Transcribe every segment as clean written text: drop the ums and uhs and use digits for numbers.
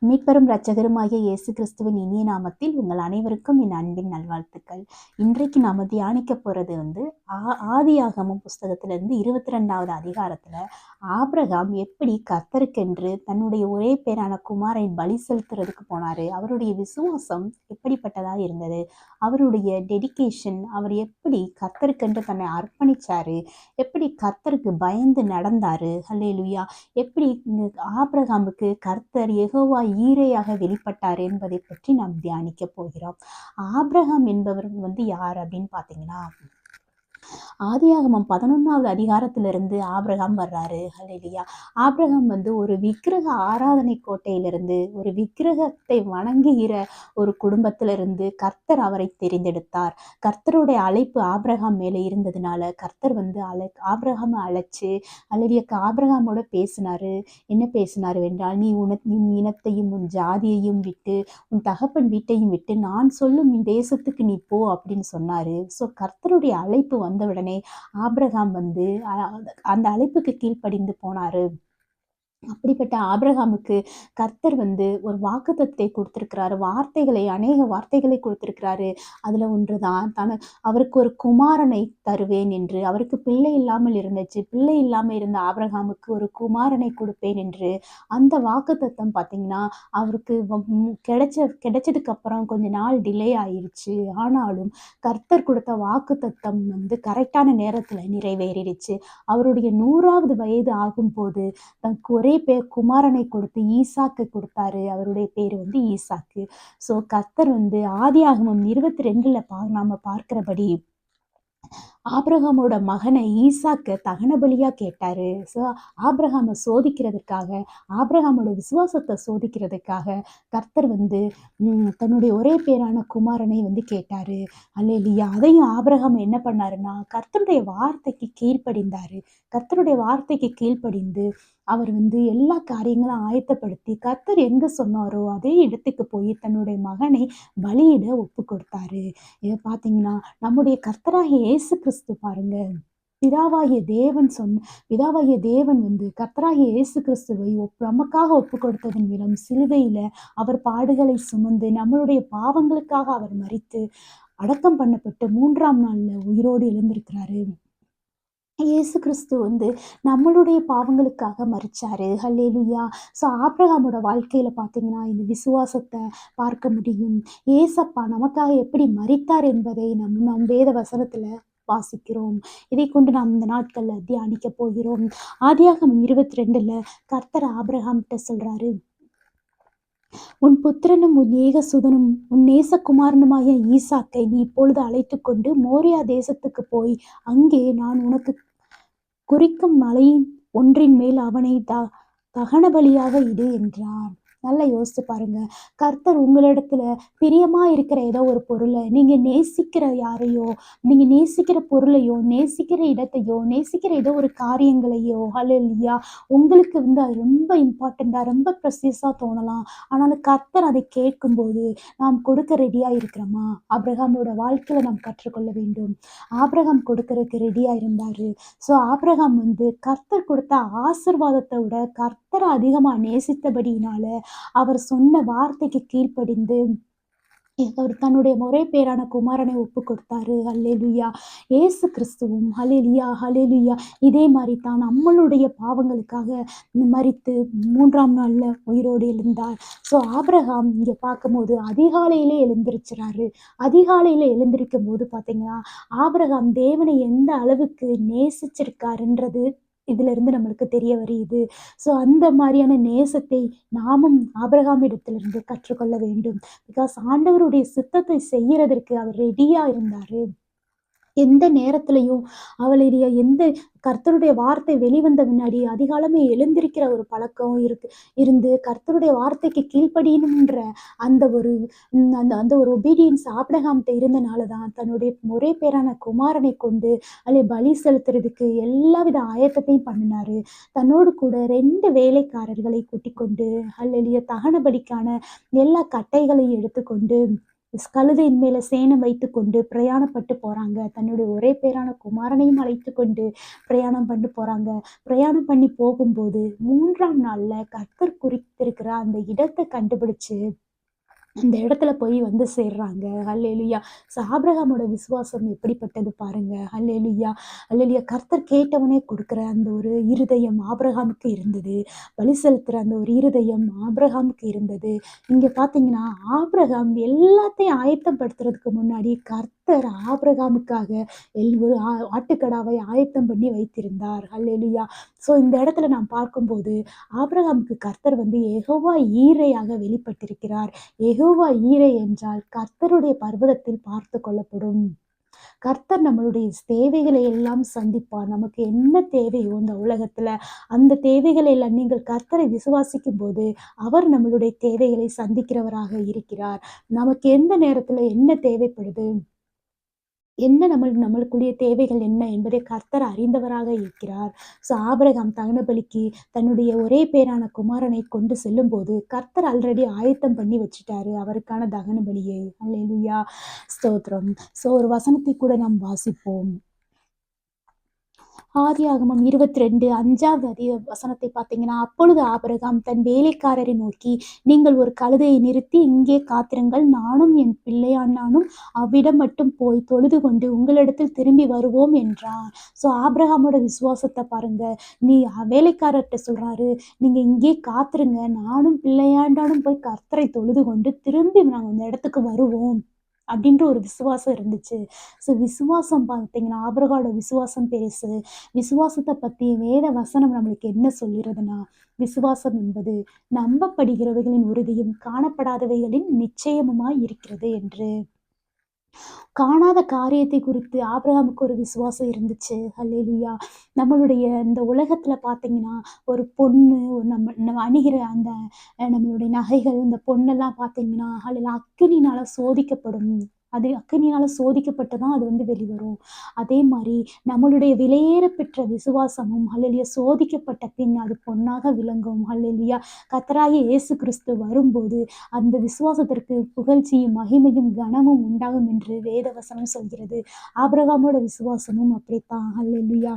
மீட்பெரும் இரட்சகருமாகிய இயேசு கிறிஸ்துவின் இனிய நாமத்தில் உங்கள் அனைவருக்கும் என் அன்பின் நல்வாழ்த்துக்கள். இன்றைக்கு நாம தியானிக்க போறது ஆதியாகமம் புஸ்தகத்திலிருந்து 22வது அதிகாரத்துல ஆபிரகாம் எப்படி கர்த்தருக்கென்று தன்னுடைய ஒரே பேரான குமாரை பலி செலுத்துறதுக்கு போனாரு, அவருடைய விசுவாசம் எப்படிப்பட்டதா இருந்தது, அவருடைய டெடிகேஷன், அவர் எப்படி கர்த்தருக்கென்று தன்னை அர்ப்பணிச்சாரு, எப்படி கர்த்தருக்கு பயந்து நடந்தாரு. ஹல்லேலூயா. எப்படி ஆபிரகாமுக்கு கர்த்தர் யெகோவா ஈரேயாக வெளிப்பட்டார் என்பதை பற்றி நாம் தியானிக்க போகிறோம். ஆபிரகாம் என்பவர் யார் அப்படின்னு பார்த்தீங்கன்னா, ஆதியாகமம் 11வது அதிகாரத்திலிருந்து ஆபிரகாம் வர்றாரு. ஹல்லேலூயா. ஆபிரகாம் ஒரு விக்கிரக ஆராதனை கோட்டையிலிருந்து, ஒரு விக்கிரகத்தை வணங்குகிற ஒரு குடும்பத்திலிருந்து கர்த்தர் அவரை தெரிந்தெடுத்தார். கர்த்தருடைய அழைப்பு ஆபிரகாம் மேலே இருந்ததுனால கர்த்தர் ஆபிரகாமை அழைச்சு ஹல்லேலூயா ஆபிரகாமோட பேசினாரு. என்ன பேசினாரு என்றால், நீ உன் இனத்தையும் உன் ஜாதியையும் விட்டு உன் தகப்பன் வீட்டையும் விட்டு நான் சொல்லும் இந்த தேசத்துக்கு நீ போ அப்படின்னு சொன்னாரு. ஸோ கர்த்தருடைய அழைப்பு வந்த உடனே ஆபிரகாம் அந்த அழைப்புக்கு கீழ்ப்படிந்து போனாரு. அப்படிப்பட்ட ஆபிரகாமுக்கு கர்த்தர் ஒரு வாக்குத்தத்தத்தை கொடுத்திருக்கிறாரு. அநேக வார்த்தைகளை கொடுத்திருக்கிறாரு. அதுல ஒன்றுதான் அவருக்கு ஒரு குமாரனை தருவேன் என்று. அவருக்கு பிள்ளை இல்லாமல் இருந்துச்சு. பிள்ளை இல்லாம இருந்த ஆபிரகாமுக்கு ஒரு குமாரனை கொடுப்பேன் என்று அந்த வாக்குத்தத்தம் பார்த்தீங்கன்னா அவருக்கு கிடைச்சதுக்கு அப்புறம் கொஞ்ச நாள் டிலே ஆயிருச்சு. ஆனாலும் கர்த்தர் கொடுத்த வாக்குத்தத்தம் கரெக்டான நேரத்துல நிறைவேறிடுச்சு. அவருடைய 100வது வயது ஆகும்போது தனக்கு ஒரே குமாரனை கொடுத்து ஈசாக்கை கொடுத்தாரு. அவருடைய பேரு ஈசாக்கு. ஸோ கர்த்தர் ஆதியாகமம் 22ல நாம பார்க்கிறபடி ஆபிரகாமோட மகனை ஈசாக்க தகன பலியா கேட்டாரு. ஸோ ஆபிரகாமை சோதிக்கிறதுக்காக, ஆபிரகாமோட விசுவாசத்தை சோதிக்கிறதுக்காக கர்த்தர் தன்னுடைய ஒரே பேரான குமாரனை கேட்டாரு. அல்லேலூயா. அதையும் ஆபிரகாம் என்ன பண்ணாருன்னா கர்த்தருடைய வார்த்தைக்கு கீழ்ப்படிந்தாரு. கர்த்தருடைய வார்த்தைக்கு கீழ்ப்படிந்து அவர் எல்லா காரியங்களும் ஆயத்தப்படுத்தி கர்த்தர் எங்க சொன்னாரோ அதே இடத்துக்கு போய் தன்னுடைய மகனை பலியிட ஒப்பு கொடுத்தாரு. இதை பார்த்தீங்கன்னா நம்முடைய கர்த்தராகிய இயேசு கிறிஸ்து பாருங்க, பிதாவாகிய தேவன் கர்த்தராகிய இயேசு கிறிஸ்துவை நமக்காக ஒப்பு கொடுத்ததன் மூலம் சிலுவையில அவர் பாடுகளை சுமந்து நம்மளுடைய பாவங்களுக்காக அவர் மரித்து அடக்கம் பண்ணப்பட்டு 3ஆம் நாள்ல உயிரோடு எழுந்திருக்கிறாரு. இயேசு கிறிஸ்து நம்மளுடைய பாவங்களுக்காக மரிச்சாரு. ஹல்லேலூயா. ஸோ ஆபிரகாமோட வாழ்க்கையில பார்த்தீங்கன்னா இந்த விசுவாசத்தை பார்க்க முடியும். ஏசப்பா நமக்காக எப்படி மரித்தார் என்பதை நம் வேத வசனத்துல வாசிக்கிறோம். இதை கொண்டு நாம் இந்த நாட்கள்ல தியானிக்க போகிறோம். ஆதியாகமம் 22ல கர்த்தர் ஆபிரகாம்கிட்ட சொல்றாரு, உன் புத்திரனும் உன் ஏகசுதனும் உன் நேசகுமாரனுமாகிய ஈசாக்கை நீ இப்பொழுது அழைத்து கொண்டு மோரியா தேசத்துக்கு போய் அங்கே நான் உனக்கு குறிக்கும் மலையின் ஒன்றின் மேல் அவனை தகன பலியாக இடு என்றார். நல்லா யோசிச்சு பாருங்க. கர்த்தர் உங்களிடத்துல பிரியமா இருக்கிற ஏதோ ஒரு பொருளை, நீங்க நேசிக்கிற யாரையோ, நீங்க நேசிக்கிற பொருளையோ, நேசிக்கிற இடத்தையோ, நேசிக்கிற ஏதோ ஒரு காரியங்களையோ, ஹல்லேலூயா, உங்களுக்கு அது ரொம்ப இம்பார்ட்டண்டா, ரொம்ப ப்ரெசியஸா தோணலாம். ஆனாலும் கர்த்தர் அதை கேட்கும்போது நாம் கொடுக்க ரெடியா இருக்கிறோமா? ஆபிரகாமோட வாழ்க்கையில நாம் கற்றுக்கொள்ள வேண்டும். ஆபிரகாம் கொடுக்கறதுக்கு ரெடியா இருந்தாரு. ஸோ ஆபிரகாம் கர்த்தர் கொடுத்த ஆசீர்வாதத்தை விட கர்த்தரை அதிகமா நேசித்தபடியினால அவர் சொன்ன வார்த்தைக்கு கீழ்ப்படிந்து அவர் தன்னுடைய ஒரே பேரான குமாரனை ஒப்பு கொடுத்தாரு. ஹல்லேலூயா. ஏசு கிறிஸ்துவும் ஹல்லேலூயா ஹல்லேலூயா இதே மாதிரி தான் நம்மளுடைய பாவங்களுக்காக மரித்து 3ஆம் நாள்ல உயிரோடு எழுந்தார். ஸோ ஆபிரகாம் இங்க பார்க்கும்போது அதிகாலையிலே எழுந்திருச்சுறாரு. அதிகாலையில எழுந்திருக்கும் போது பார்த்தீங்கன்னா ஆபிரகாம் தேவனை எந்த அளவுக்கு நேசிச்சிருக்காருன்றது இதுல இருந்து நம்மளுக்கு தெரிய வருது. ஸோ அந்த மாதிரியான நேசத்தை நாமும் ஆபிரகாம் இடத்திலிருந்து கற்றுக்கொள்ள வேண்டும். பிகாஸ் ஆண்டவருடைய சித்தத்தை செய்யறதற்கு அவர் ரெடியா இருந்தாரு. எந்த நேரத்திலையும் எந்த கர்த்தருடைய வார்த்தை வெளிவந்த முன்னாடி அதிகாலமே எழுந்திருக்கிற ஒரு பழக்கம் இருந்து கர்த்தருடைய வார்த்தைக்கு கீழ்ப்படியணுன்ற அந்த ஒரு ஒபீடியன்ஸ் ஆபிரகாம்கிட்ட இருந்தனாலதான் தன்னுடைய ஒரே பேரான குமாரனை கொண்டு பலி செலுத்துறதுக்கு எல்லாவித ஆயத்தத்தையும் பண்ணினாரு. தன்னோடு கூட 2 வேலைக்காரர்களை கூட்டிக் கொண்டு அல்ல தகன பலிக்கான எல்லா கட்டைகளையும் எடுத்துக்கொண்டு கழுதையின் மேல சேணம் வைத்துக்கொண்டு பிரயாணப்பட்டு போறாங்க. தன்னுடைய ஒரே பேரான குமாரனையும் அழைத்துக்கொண்டு பிரயாணம் பண்ணி போறாங்க. பிரயாணம் பண்ணி போகும்போது 3ஆம் நாள்ல கர்த்தர் குறித்திருக்கிற அந்த இடத்த கண்டுபிடிச்சு அந்த இடத்துல போய் வந்து சேர்றாங்க. ஹல்லேலூயா! ஆபிரகாமோட விசுவாசம் எப்படிப்பட்டது பாருங்க. ஹல்லேலூயா! ஹல்லேலூயா! கர்த்தர் கேட்டவனே குடுக்குற அந்த ஒரு இருதயம் ஆபிரகாமுக்கு இருந்தது. பலி செலுத்துற அந்த ஒரு இருதயம் ஆபிரகாமுக்கு இருந்தது. இங்க பார்த்தீங்கன்னா, ஆபிரகாம் எல்லாத்தையும் ஆயத்தப்படுத்துறதுக்கு முன்னாடி கர்த்தர் ஆபிரகாமுக்காக ஒரு ஆட்டுக்கடாவை ஆயத்தம் பண்ணி வைத்திருந்தார். ஹல்லேலூயா! இந்த இடத்துல நாம் பார்க்கும்போது, ஆபிரகாமுக்கு கர்த்தர் வந்து யெகோவா ஈரேயாக வெளிப்பட்டிருக்கிறார். யெகோவா ஈரே என்றால் கர்த்தருடைய பர்வதத்தில் பார்த்துக் கொள்ளப்படும். கர்த்தர் நம்மளுடைய தேவைகளை எல்லாம் சந்திப்பார். நமக்கு என்ன தேவையோ இந்த உலகத்துல, அந்த தேவைகளை எல்லாம் நீங்கள் கர்த்தரை விசுவாசிக்கும்போது, அவர் நம்மளுடைய தேவைகளை சந்திக்கிறவராக இருக்கிறார். நமக்கு எந்த நேரத்துல என்ன தேவைப்படுது? என்ன நம்மளுக்குரிய தேவைகள் என்ன என்பதை கர்த்தர் அறிந்தவராக இருக்கிறார். ஆபிரகாம் தகன பலிக்கு தன்னுடைய ஒரே பேரான குமாரனை கொண்டு செல்லும்போது, கர்த்தர் ஆல்ரெடி ஆயத்தம் பண்ணி வச்சுட்டாரு அவருக்கான தகன பலியை. அல்லேலூயா! ஸ்தோத்திரம். ஒரு வசனத்தை கூட நாம் வாசிப்போம். ஆதியாகமம் 22 5வது வசனத்தை பார்த்தீங்கன்னா, அப்பொழுது ஆபிரகாம் தன் வேலைக்காரரை நோக்கி, நீங்கள் ஒரு கழுதையை நிறுத்தி இங்கே காத்திருங்கள். நானும் என் பிள்ளையாண்டானும் அவ்விடம் மட்டும் போய் தொழுது கொண்டு உங்களிடத்தில் திரும்பி வருவோம் என்றான். ஆபிரகாமோட விசுவாசத்தை பாருங்க. வேலைக்காரர்ட்ட சொல்றாரு, நீங்க இங்கேயே காத்துருங்க. நானும் பிள்ளையாண்டானும் போய் கர்த்தரை தொழுது கொண்டு திரும்பி நாங்க அந்த இடத்துக்கு வருவோம். அப்படின்ற ஒரு விசுவாசம் இருந்துச்சு. விசுவாசம் பார்த்தீங்கன்னா, ஆபிரகாமோட விசுவாசம் பெருசு. விசுவாசத்த பத்தி வேத வசனம் நம்மளுக்கு என்ன சொல்லுறதுன்னா, விசுவாசம் என்பது நம்பப்படுகிறவைகளின் உறுதியும், காணப்படாதவைகளின் நிச்சயமுமாய் இருக்கிறது என்று. காணாத காரியத்தை குறித்து ஆபிரகாமுக்கு ஒரு விசுவாசம் இருந்துச்சு. அல்லேலூயா! நம்மளுடைய இந்த உலகத்துல பார்த்தீங்கன்னா, ஒரு பொண்ணு நம்ம அணிகிற அந்த நம்மளுடைய நகைகள், இந்த பொண்ணெல்லாம் பார்த்தீங்கன்னா, அதில அக்கினினால சோதிக்கப்படும். அது அக்கினியால சோதிக்கப்பட்டு தான் அது வந்து வெளிவரும். அதே மாரி நம்மளுடைய விலையேற பெற்ற விசுவாசமும், ஹல்லேலூயா! சோதிக்கப்பட்ட பின் அது பொன்னாக விளங்கும். ஹல்லேலூயா! கர்த்தராகிய இயேசு கிறிஸ்து வரும்போது அந்த விசுவாசத்திற்கு புகழ்ச்சியும், மகிமையும், கனமும் உண்டாகும் என்று வேதவசனம் சொல்கிறது. ஆபிரகாமோட விசுவாசமும் அப்படித்தான். அல்லேலூயா!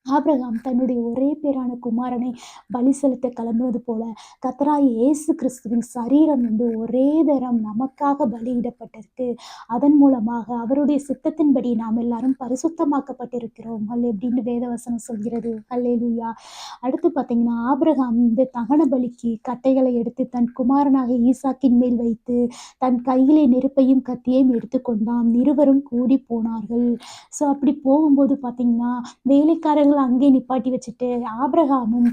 ஆபிரகாம் தன்னுடைய ஒரே பேரான குமாரனை பலி செலுத்த கிளம்புவது போல, கர்த்தராகிய இயேசு கிறிஸ்துவின் சரீரம் வந்து ஒரே தரம் நமக்காக பலியிடப்பட்டிருக்கு. அதன் மூலமாக அவருடைய சித்தத்தின்படி நாம் எல்லாரும் பரிசுத்தமாக்கப்பட்டிருக்கிறோம். அப்படின்னு வேதவசனம் சொல்கிறது. அல்லேலூயா! அடுத்து பார்த்தீங்கன்னா, ஆபிரகாம் இந்த தகன பலிக்கு கட்டைகளை எடுத்து தன் குமாரனாகிய ஈசாக்கின் மேல் வைத்து, தன் கையிலே நெருப்பையும் கத்தியையும் எடுத்துக்கொண்டான். இருவரும் கூடி போனார்கள். அப்படி போகும்போது பார்த்தீங்கன்னா, வேலைக்காரர்கள அங்கேயே நிப்பாட்டி வச்சுட்டு, ஆபிரகாமும்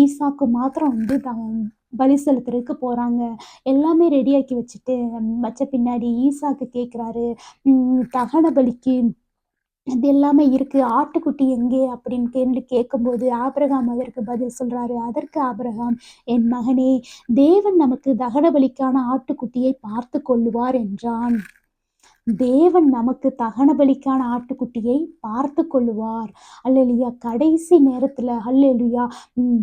ஈசாக்கும் மாத்திரம் வந்து பலி செலுத்துறதுக்கு போறாங்க. எல்லாமே ரெடியாக்கி வச்ச பின்னாடி ஈசாக்கு கேட்குறாரு, தகன பலிக்கு இது எல்லாமே இருக்கு. ஆட்டுக்குட்டி எங்கே? அப்படின்னு கேட்கும்போது, ஆபிரகாம் அதற்கு பதில் சொல்றாரு. அதற்கு ஆபிரகாம், என் மகனே, தேவன் நமக்கு தகன பலிக்கான ஆட்டுக்குட்டியை பார்த்துக் கொள்ளுவார் என்றான். தேவன் நமக்கு தகன பலிக்கான ஆட்டுக்குட்டியை பார்த்துக் கொள்ளுவார். அல்லேலூயா! கடைசி நேரத்துல அல்லேலூயா!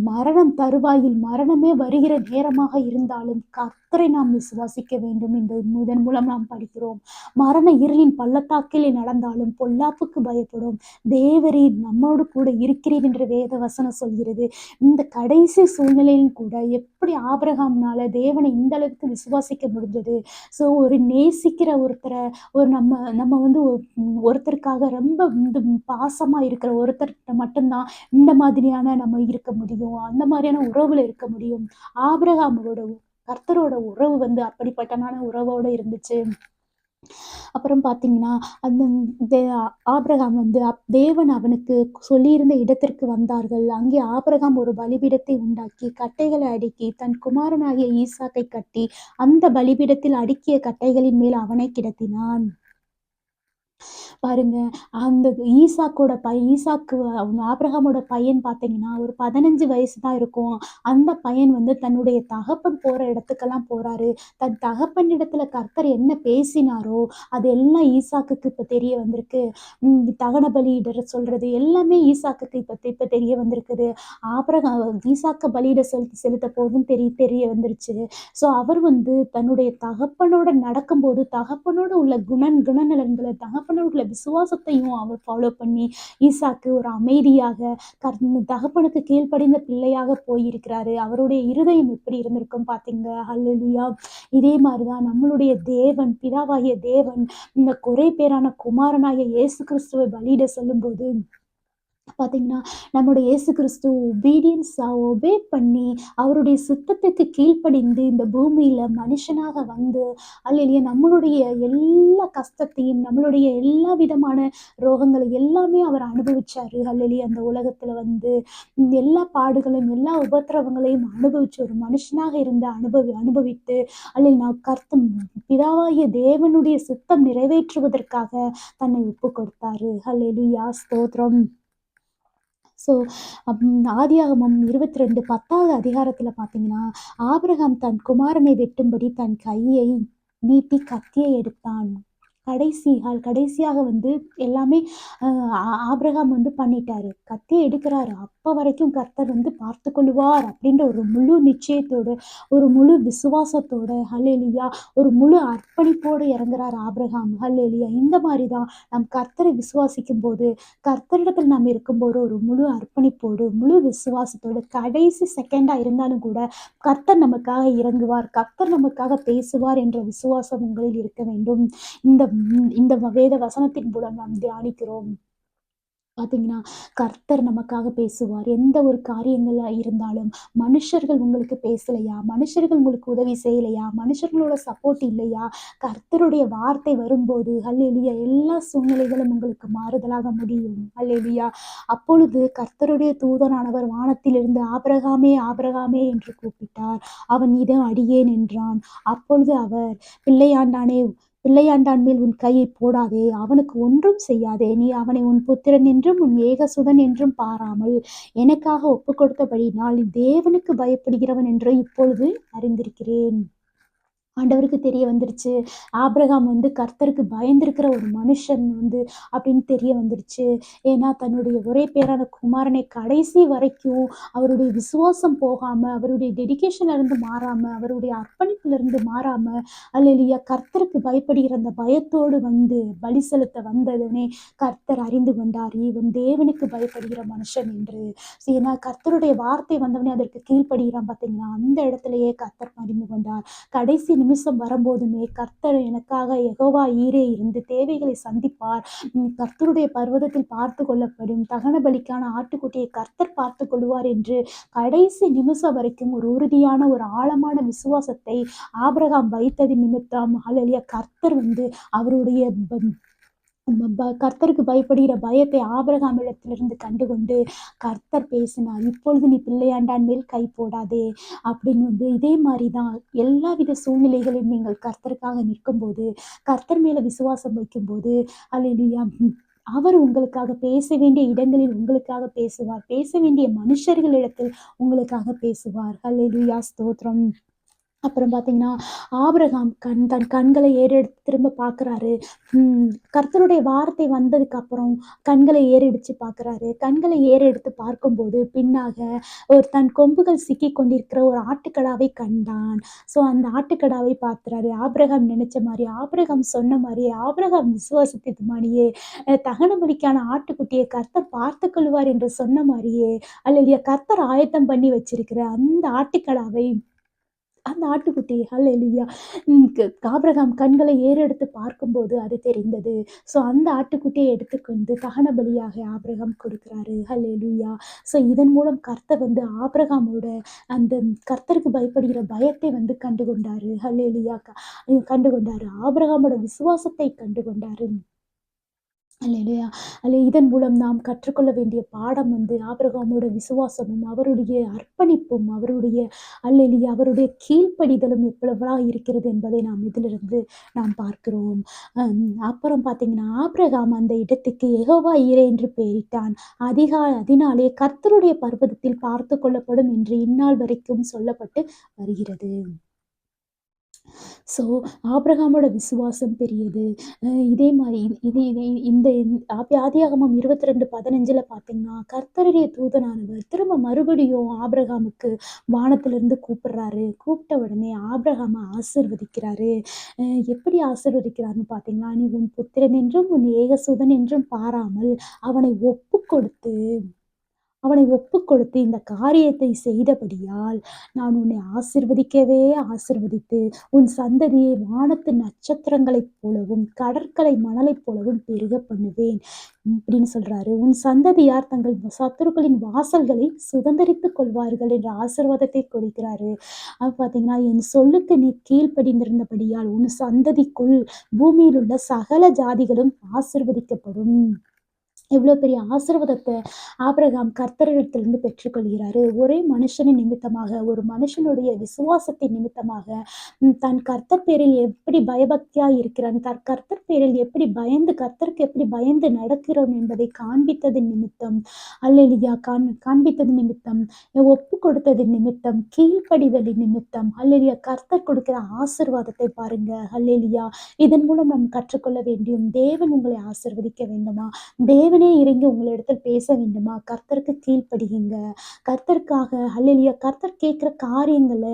மரணம் தருவாயில் மரணமே வருகிற நேரமாக இருந்தாலும், கர்த்தரை நாம் விசுவாசிக்க வேண்டும் என்று இதன் மூலம் நாம் படிக்கிறோம். மரண இருளின் பள்ளத்தாக்கிலே நடந்தாலும் பொல்லாப்புக்கு பயப்படும். தேவரீர் நம்மோடு கூட இருக்கிறீர் என்று வேத வசனம் சொல்கிறது. இந்த கடைசி சூழ்நிலையிலும் கூட எப்படி ஆபிரகாம்னால தேவனை இந்த அளவுக்கு விசுவாசிக்க முடிஞ்சது. ஒரு நேசிக்கிற ஒருத்தர நம்ம நம்ம வந்து ஒருத்தருக்காக ரொம்ப வந்து பாசமா இருக்கிற ஒருத்தர்ட்ட மட்டும் தான் இந்த மாதிரியான நம்ம இருக்க முடியும். அந்த மாதிரியான உறவுல இருக்க முடியும். ஆபிரகாமோட கர்த்தரோட உறவு வந்து அப்படிப்பட்டமான உறவோட இருந்துச்சு. அப்புறம் பார்த்தீங்கன்னா, அந்த தே ஆபிரகாம் வந்து தேவன் அவனுக்கு சொல்லியிருந்த இடத்திற்கு வந்தார்கள். அங்கே ஆபிரகாம் ஒரு பலிபீடத்தை உண்டாக்கி, கட்டைகளை அடுக்கி, தன் குமாரனாகிய ஈசாக்கை கட்டி, அந்த பலிபீடத்தில் அடுக்கிய கட்டைகளின் மேல் அவனை கிடத்தினான். பாருங்க, அந்த ஈசாக்கு அவங்க ஆபிரகாமோட பையன் பார்த்தீங்கன்னா, ஒரு 15 வயசு தான் இருக்கும். அந்த பையன் வந்து தன்னுடைய தகப்பன் போற இடத்துக்கெல்லாம் போறாரு. தன் தகப்பனிடத்துல கர்த்தர் என்ன பேசினாரோ, அது எல்லாம் ஈசாக்குக்கு இப்ப தெரிய வந்திருக்கு. தகன பலியிட சொல்றது எல்லாமே ஈசாக்குக்கு இப்ப தெரிய வந்திருக்குது. ஈசாக்க பலியிட செலுத்த போதும் தெரிய வந்துருச்சு. ஸோ அவர் வந்து தன்னுடைய தகப்பனோட நடக்கும்போது, தகப்பனோட உள்ள குணநலன்கள, தகப்பனோட உள்ள விசுவாசத்தையும் அவர் ஃபாலோ பண்ணி, ஈசாக்கு ஒரு அமைதியாக, தகப்பனுக்கு கீழ்ப்படிந்த பிள்ளையாக போயிருக்கிறாரு. அவருடைய இருதயம் எப்படி இருந்திருக்கும் பார்த்தீங்க. ஹல்லேலூயா! இதே மாரி தான் நம்மளுடைய தேவன், பிதாவாகிய தேவன், இந்த குறை பேரான குமாரனாகிய இயேசு கிறிஸ்துவ பலியிட சொல்லும்போது பார்த்தீங்கன்னா, நம்முடைய இயேசு கிறிஸ்து ஒபே பண்ணி, அவருடைய சித்தத்துக்கு கீழ்ப்படிந்து இந்த பூமியில மனுஷனாக வந்து, அல்லேலூயா நம்மளுடைய எல்லா கஷ்டத்தையும், நம்மளுடைய எல்லா விதமான ரோகங்களை எல்லாமே அவர் அனுபவிச்சாரு. அல்லேலூயா அந்த உலகத்துல வந்து எல்லா பாடுகளையும், எல்லா உபத்திரவங்களையும் அனுபவிச்ச ஒரு மனுஷனாக இருந்து அனுபவித்து, அல்லேலூயா பிதாவாகிய தேவனுடைய சித்தம் நிறைவேற்றுவதற்காக தன்னை ஒப்புக் கொடுத்தாரு. அல்லேலூயா ஸ்தோத்திரம். ஸோ ஆதியாகமம் 22 10வது அதிகாரத்தில பார்த்தீங்கன்னா, ஆபிரகாம் தன் குமாரனை வெட்டும்படி தன் கையை நீட்டி கத்தியை எடுத்தான். கடைசியாக வந்து எல்லாமே அ ஆபிரகாம் வந்து பண்ணிட்டாரு. கத்திய எடுக்குறாரு. அப்ப வரைக்கும் கர்த்தர் வந்து பார்த்துக்கொள்ளுவார் அப்படின்ற ஒரு முழு நிச்சயத்தோட, ஒரு முழு விசுவாசத்தோட, ஹல்லேலூயா ஒரு முழு அர்ப்பணிப்போடு இறங்குறார் ஆபிரகாம். ஹல்லேலூயா இந்த மாரி தான் நம் கர்த்தரை விசுவாசிக்கும்போது, கர்த்தரிடத்தில் நாம் இருக்கும்போது ஒரு முழு அர்ப்பணிப்போடு, முழு விசுவாசத்தோடு, கடைசி செகண்டா இருந்தாலும் கூட கர்த்தர் நமக்காக இறங்குவார். கர்த்தர் நமக்காக பேசுவார் என்ற விசுவாசம் உங்களில் இருக்க வேண்டும். இந்த இந்த வேத வசனத்தின் மூலம் நாம் தியானிக்கிறோம். பார்த்தீங்கன்னா, கர்த்தர் நமக்காக பேசுவார். எந்த ஒரு காரியங்களா இருந்தாலும், மனுஷர்கள் உங்களுக்கு பேசலையா? மனுஷர்கள் உங்களுக்கு உதவி செய்யலையா? மனுஷர்களோட சப்போர்ட் இல்லையா? கர்த்தருடைய வார்த்தை வரும்போது, ஹல்லேலூயா எல்லா சூழ்நிலைகளும் உங்களுக்கு மாறுதலாக முடியும். ஹல்லேலூயா. அப்பொழுது கர்த்தருடைய தூதனானவர் வானத்திலிருந்து ஆபிரகாமே, ஆபிரகாமே என்று கூப்பிட்டார். அவன் இதோ அடியேன் என்றான். அப்பொழுது அவர், பிள்ளையாண்டானே பிள்ளையாண்டான் மேல் உன் கையைப் போடாதே. அவனுக்கு ஒன்றும் செய்யாதே. நீ அவனை உன் புத்திரன் என்றும் உன் ஏகசுதன் என்றும் பாராமல் எனக்காக ஒப்புக்கொடுத்தபடியினால் நீ தேவனுக்கு பயப்படுகிறவன் என்று இப்பொழுது அறிந்திருக்கிறேன். ஆண்டவருக்கு தெரிய வந்துருச்சு. ஆபிரகாம் வந்து கர்த்தருக்கு பயந்திருக்கிற ஒரு மனுஷன் வந்து அப்படின்னு தெரிய வந்துருச்சு. ஏன்னா, தன்னுடைய ஒரே பேரான குமாரனை கடைசி வரைக்கும் அவருடைய விசுவாசம் போகாம, அவருடைய டெடிகேஷன்ல இருந்து மாறாம, அவருடைய அர்ப்பணிப்புல இருந்து மாறாம, அல்லேலூயா கர்த்தருக்கு பயப்படுகிற அந்த பயத்தோடு வந்து பலி செலுத்த வந்ததுமே கர்த்தர் அறிந்து கொண்டார். இவன் தேவனுக்கு பயப்படுகிற மனுஷன் என்று. ஏன்னா, கர்த்தருடைய வார்த்தை வந்தவுடனே அதற்கு கீழ்ப்படுகிறான் பார்த்தீங்களா? அந்த இடத்திலேயே கர்த்தர் அறிந்து கொண்டார். கடைசி நிமிஷம் வரும்போதுமே கர்த்தர் எனக்காக யெகோவா ஈரே இருந்து தேவைகளை சந்திப்பார். கர்த்தருடைய பர்வதத்தில் பார்த்து கொள்ளப்படும் தகன பலிக்கான ஆட்டுக்குட்டியை கர்த்தர் பார்த்துக் கொள்வார் என்று கடைசி நிமிஷம் வரைக்கும் ஒரு உறுதியான ஒரு ஆழமான விசுவாசத்தை ஆபிரகாம் வைத்தது நிமித்தம் ஹல்லேலூயா கர்த்தர் வந்து அவருடைய கர்த்தருக்கு பயப்படுகிற பயத்தை ஆபிரகாமிடத்திலிருந்து கண்டுகொண்டு கர்த்தர் பேசினார். இப்பொழுது நீ பிள்ளையாண்டான் மேல் கை போடாதே அப்படின்னு வந்து இதே மாதிரி தான் எல்லாவித சூழ்நிலைகளையும் நீங்கள் கர்த்தருக்காக நிற்கும்போது, கர்த்தர் மேல விசுவாசம் வைக்கும்போது, அல்லேலூயா அவர் உங்களுக்காக பேச வேண்டிய இடங்களில் உங்களுக்காக பேசுவார். பேச வேண்டிய மனுஷர்களிடத்தில் உங்களுக்காக பேசுவார். அல்லேலூயா ஸ்தோத்திரம். அப்புறம் பார்த்தீங்கன்னா, ஆபிரகாம் தன் கண்களை ஏறெடுத்து திரும்ப பார்க்குறாரு. கர்த்தருடைய வார்த்தை வந்ததுக்கப்புறம் கண்களை ஏறெடுத்து பார்க்குறாரு. கண்களை ஏறெடுத்து பார்க்கும்போது, பின்னாக தன் கொம்புகள் சிக்கிக் கொண்டிருக்கிற ஒரு ஆட்டுக்கடாவை கண்டான். ஸோ அந்த ஆட்டுக்கடாவை பார்க்கிறாரு. ஆபிரகாம் நினைச்ச மாரி, ஆபிரகாம் சொன்ன மாரியே, ஆபிரகாம் விசுவாசித்தது மாரியே, தகன பலிக்கான ஆட்டுக்குட்டியை கர்த்தர் பார்த்துக் கொள்வார் என்று சொன்ன மாரியே, அல்லேலூயா கர்த்தர் ஆயத்தம் பண்ணி வச்சிருக்கிற அந்த ஆட்டுக்கடாவை அந்த ஆட்டுக்குட்டி ஹல்லேலூயா ஆபிரகாம் கண்களை ஏறெடுத்து பார்க்கும்போது அது தெரிந்தது. ஸோ அந்த ஆட்டுக்குட்டியை எடுத்துக்கொண்டு தகன பலியாக ஆபிரகாம் கொடுக்கிறாரு. ஹல்லேலூயா. ஸோ இதன் மூலம் கர்த்தர் வந்து ஆபிரகாமோட அந்த கர்த்தருக்கு பயப்படுகிற பயத்தை வந்து கண்டுகொண்டாரு. ஹல்லேலூயா கண்டுகொண்டாரு. ஆபிரகாமோட விசுவாசத்தை கண்டுகொண்டாரு. அல்லேலூயா! இதன் மூலம் நாம் கற்றுக்கொள்ள வேண்டிய பாடம் வந்து ஆபிரகாமோட விசுவாசமும், அவருடைய அர்ப்பணிப்பும், அவருடைய அல்லேலூயா! அவருடைய கீழ்ப்படிதலும் எவ்வளவா இருக்கிறது என்பதை நாம் இதிலிருந்து நாம் பார்க்கிறோம். அப்புறம் பார்த்தீங்கன்னா, ஆபிரகாம் அந்த இடத்துக்கு யெகோவா ஈரே என்று பெயரிட்டான். அதனாலே கர்த்தருடைய பர்வதத்தில் பார்த்துக் கொள்ளப்படும் என்று இந்நாள் வரைக்கும் சொல்லப்பட்டு வருகிறது. ஸோ ஆபிரகாமோட விசுவாசம் பெரியது. இதே மாரி இது இது இந்த ஆதியாகமம் 22:15 பார்த்தீங்கன்னா, கர்த்தருடைய தூதனானவர் திரும்ப மறுபடியும் ஆபிரகாமுக்கு வானத்திலிருந்து கூப்பிடுறாரு. கூப்பிட்ட உடனே ஆபிரகாம ஆசீர்வதிக்கிறாரு. அ எப்படி ஆசீர்வதிக்கிறார்ன்னு பார்த்தீங்கன்னா, "நீ உன் புத்திரன் என்றும், உன் ஏகசுதன் என்றும் பாராமல் அவனை ஒப்புக்கொடுத்து இந்த காரியத்தை செய்தபடியால், நான் உன்னை ஆசீர்வதிக்கவே ஆசீர்வதித்து, உன் சந்ததியை வானத்து நட்சத்திரங்களைப் போலவும், கடற்கரை மணலைப் போலவும் பெருகப் பண்ணுவேன்." இப்படின்னு சொல்றாரு. "உன் சந்ததியார் தங்கள் சத்துருக்களின் வாசல்களை சுதந்தரித்துக் கொள்வார்கள்" என்ற ஆசீர்வாதத்தை கொடுக்கிறாரு. பார்த்தீங்கன்னா, "என் சொல்லுக்கு நீ கீழ்ப்படிந்திருந்தபடியால், உன் சந்ததிக்குள் பூமியில் உள்ள சகல ஜாதிகளும் ஆசீர்வதிக்கப்படும்." எவ்வளோ பெரிய ஆசீர்வாதத்த ஆபிரகாம் கர்த்தரிடத்திலிருந்து பெற்றுக்கொள்கிறாரு. ஒரே மனுஷனின் நிமித்தமாக, ஒரு மனுஷனுடைய விசுவாசத்தின் நிமித்தமாக, தன் கர்த்தர் பேரில் எப்படி பயபக்தியா இருக்கிறான், கர்த்தர் பேரில் எப்படி பயந்து கர்த்தருக்கு எப்படி பயந்து நடக்கிறோம் என்பதை காண்பித்ததின் நிமித்தம், அல்லேலூயா! காண்பித்ததின் நிமித்தம், ஒப்புக் கொடுத்ததின் நிமித்தம், கீழ்ப்படிதலின் நிமித்தம், அல்லேலூயா! கர்த்தர் கொடுக்கிற ஆசீர்வாதத்தை பாருங்க. அல்லேலூயா! இதன் மூலம் நாம் கற்றுக்கொள்ள வேண்டியும், தேவன் உங்களை ஆசீர்வதிக்க வேண்டுமா? தேவனே இறங்கி உங்களிடத்தில் பேச வேண்டுமா? கர்த்தருக்கு கீழ்ப்படியுங்க. கர்த்தருக்காக அல்லேலூயா! கர்த்தர் கேட்கிற காரியங்கள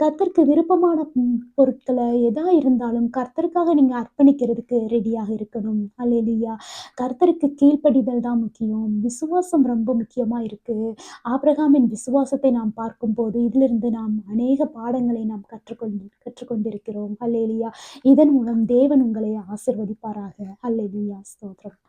கர்த்தருக்கு விருப்பமான பொருட்கள எதா இருந்தாலும் கர்த்தருக்காக நீங்க அர்ப்பணிக்கிறதுக்கு ரெடியாக இருக்கணும். அல்லேலூயா! கர்த்தருக்கு கீழ்ப்படிதல் தான் முக்கியம். விசுவாசம் ரொம்ப முக்கியமா இருக்கு. ஆபிரகாமின் விசுவாசத்தை நாம் பார்க்கும்போது, இதிலிருந்து நாம் அநேக பாடங்களை நாம் கற்றுக்கொண்டிருக்கிறோம். அல்லேலூயா! இதன் மூலம் தேவன் உங்களை ஆசீர்வதிப்பாராக. அல்லேலூயா! ஸ்தோத்திரம்.